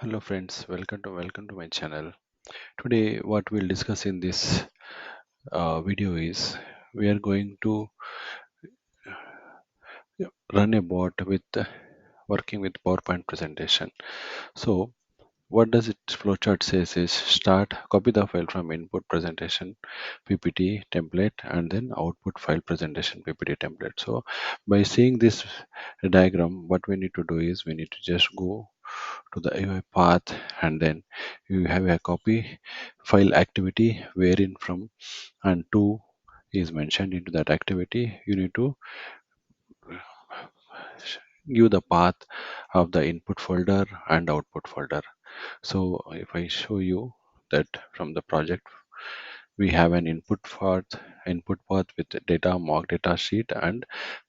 Hello friends, welcome to my channel. Today what we'll discuss in this video is we are going to run a bot with working with PowerPoint presentation. So what does it flowchart says is start, copy the file from input presentation PPT template and then output file presentation PPT template. So by seeing this diagram, what we need to do is we need to just go to the Uipath and then you have a copy file activity wherein from and to is mentioned into that activity. You need to give the path of the input folder and output folder. So if I show you that from the project, we have an input path with data, mock data sheet, and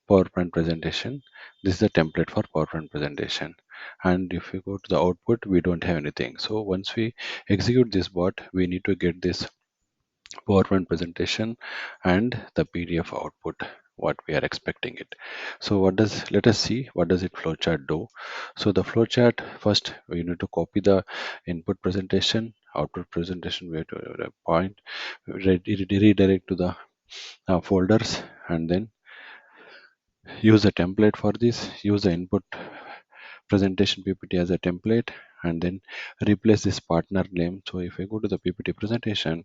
PowerPoint presentation. This is the template for PowerPoint presentation. And if we go to the output, we don't have anything. So once we execute this bot, we need to get this PowerPoint presentation and the PDF output what we are expecting it. So let us see what does it flowchart do. So the flowchart, first we need to copy the input presentation, output presentation, we have to point, redirect to the folders, and then use a template for this, use the input presentation PPT as a template, and then replace this partner name. So if I go to the PPT presentation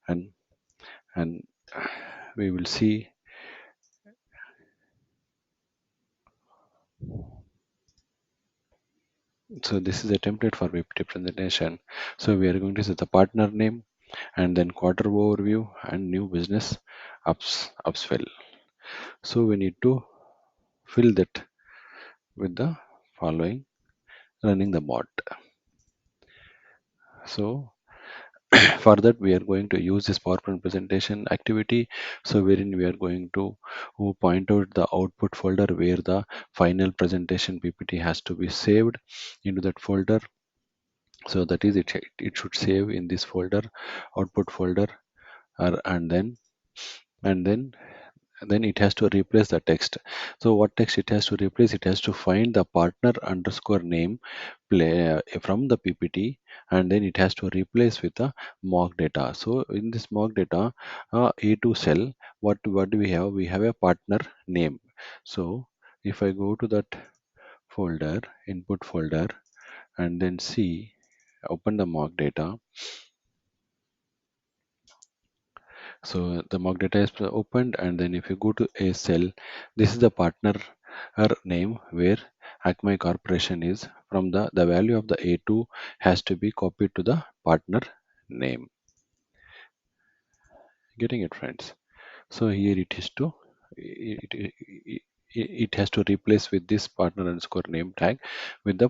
and we will see. So this is a template for PPT presentation. So we are going to set the partner name and then quarter overview and new business upswell. So we need to fill that with the following running the bot. So for that we are going to use this PowerPoint presentation activity. So wherein we are going to point out the output folder where the final presentation PPT has to be saved into that folder. So that is it should save in this folder, output folder, and then it has to replace the text. So what text it has to replace? It has to find the partner underscore name from the PPT, and then it has to replace with the mock data. So in this mock data, A2 cell, what do we have? We have a partner name. So if I go to that folder, input folder, and then see, open the mock data. So the mock data is opened, and then if you go to a cell, this is the partner name where Acme Corporation is. From the value of the A2 has to be copied to the partner name. Getting it, friends? So here it is to it has to replace with this partner underscore name tag with the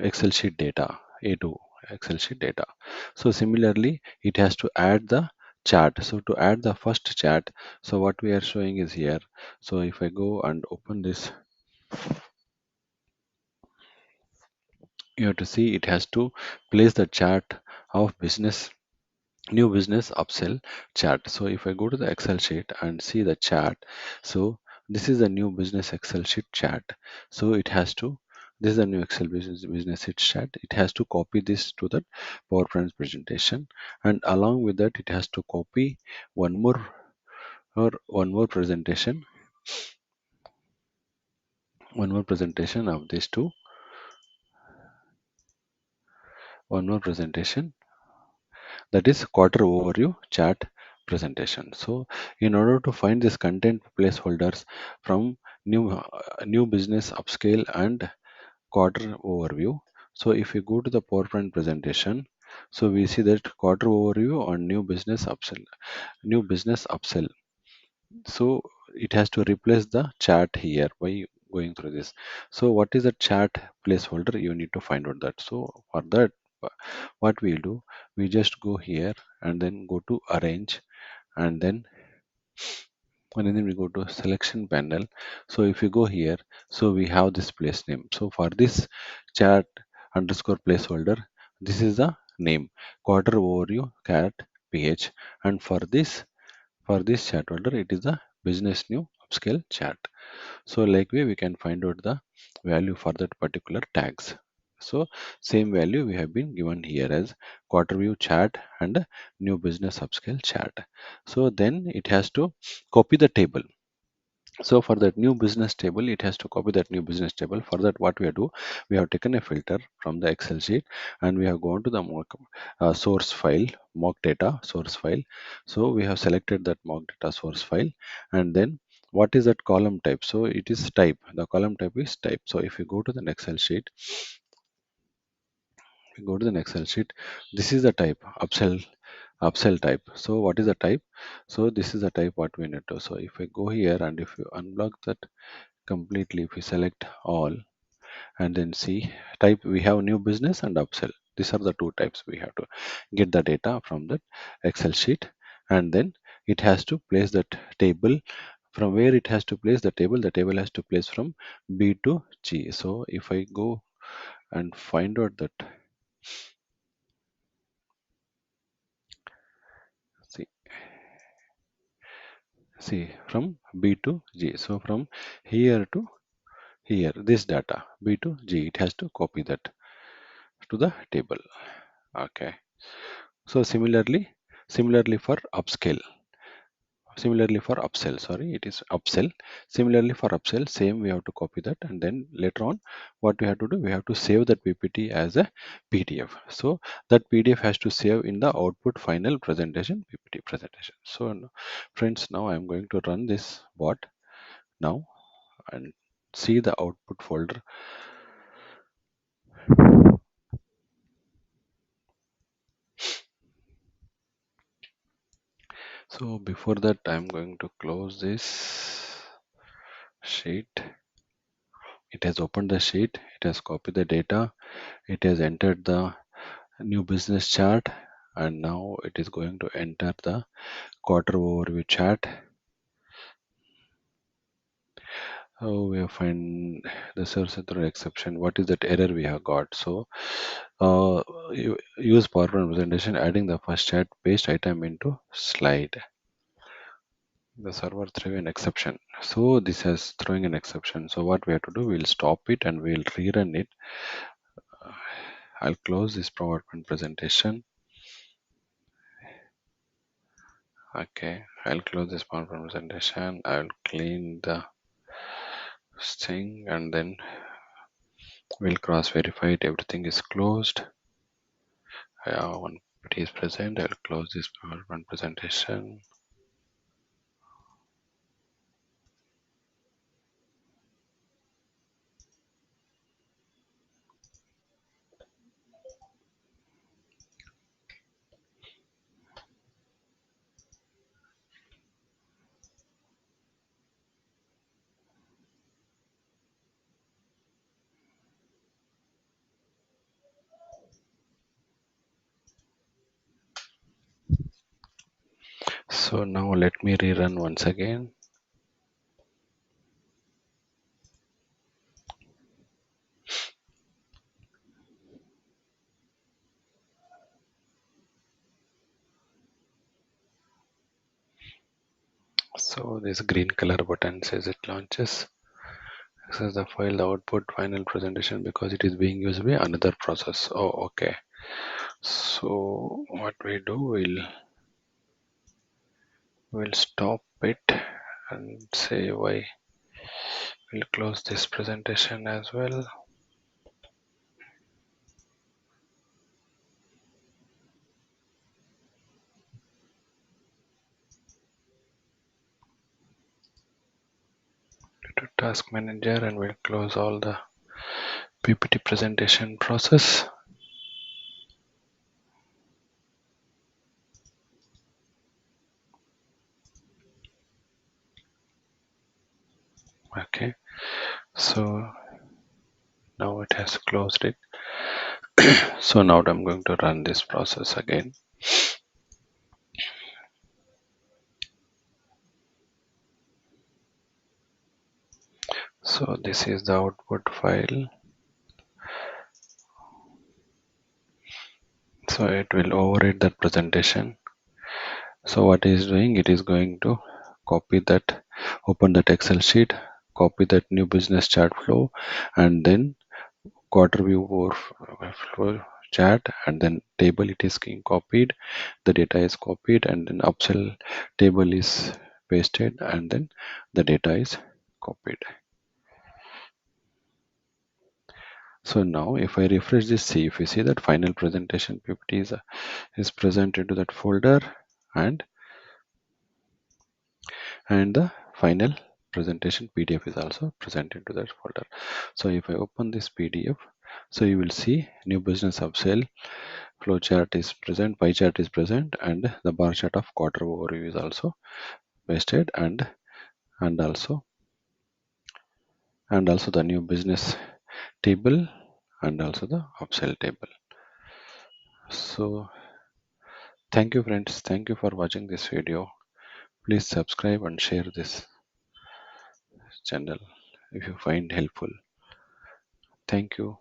Excel sheet data A2 Excel sheet data. So similarly, it has to add the chart. So to add the first chart, so what we are showing is here. So if I go and open this, you have to see it has to place the chart of new business upsell chart. So if I go to the Excel sheet and see the chart, so this is the new business Excel sheet chart. So it has to, this is the new Excel business sheet chart. It has to copy this to the PowerPoint presentation, and along with that, it has to copy one more presentation, of these two, one more presentation, that is quarter overview chart presentation. So in order to find this content placeholders from new business upscale and quarter overview, so if you go to the PowerPoint presentation, so we see that quarter overview on new business upsell. So it has to replace the chart here by going through this. So what is the chart placeholder? You need to find out that. So for that, what we'll do, we just go here and then go to arrange, and then we go to selection panel. So if you go here, so we have this place name. So for this chart underscore placeholder, this is the name, quarter overview cat ph, and for this chart holder, it is the business new upscale chart. So like way we can find out the value for that particular tags. So same value we have been given here as quarter view chart and new business upscale chart. So then it has to copy the table. So for that new business table, it has to copy that new business table. For that, what we have do, we have taken a filter from the Excel sheet and we have gone to the source file, mock data source file. So we have selected that mock data source file, and then what is that column type? So it is type. The column type is type. So if you go to the Excel sheet, we go to the Excel sheet. This is the type upsell type. So what is the type? So this is the type what we need to. So if I go here and if you unblock that completely, if we select all and then see type, we have new business and upsell. These are the two types. We have to get the data from that Excel sheet, and then it has to place that table. From where it has to place the table has to place from B to G. So if I go and find out that, see see from B to G, so from here to here, this data B to G, it has to copy that to the table. Okay. So similarly for upscale, similarly for upsell, sorry, it is upsell. Similarly for upsell, same we have to copy that, and then later on, what we have to do, we have to save that PPT as a PDF. So that PDF has to save in the output final presentation, PPT presentation. So friends, now I am going to run this bot now and see the output folder. So before that, I'm going to close this sheet. It has opened the sheet, it has copied the data, it has entered the new business chart, and now it is going to enter the quarter overview chart. So we have find the source through exception. What is that error we have got? So use PowerPoint presentation, adding the first chat paste item into slide. The server threw an exception. So this has throwing an exception. So what we have to do, we'll stop it and we'll rerun it. I'll close this PowerPoint presentation. Okay, I'll close this PowerPoint presentation. I'll clean the thing and then we'll cross verify it. Everything is closed. One PPT is present. I'll close this PowerPoint presentation. So now let me rerun once again. So this green color button says it launches. This is the file, the output final presentation, because it is being used by another process. Oh, okay. So what we do, we'll stop it and say why. We'll close this presentation as well. To task manager, and we'll close all the PPT presentation process. Okay, so now it has closed it. So now I'm going to run this process again. So this is the output file. So it will overwrite that presentation. So what it is doing, it is going to copy that, open that Excel sheet, copy that new business chart flow, and then quarter view overflow chart, and then table it is being copied, the data is copied, and then upsell table is pasted, and then the data is copied. So now if I refresh this, see if you see that final presentation PPT is present into that folder, and the final presentation PDF is also present into that folder. So if I open this PDF, so you will see new business upsell flow chart is present, pie chart is present, and the bar chart of quarter overview is also pasted, and also the new business table, and also the upsell table. So thank you friends, thank you for watching this video. Please subscribe and share this channel if you find helpful. Thank you.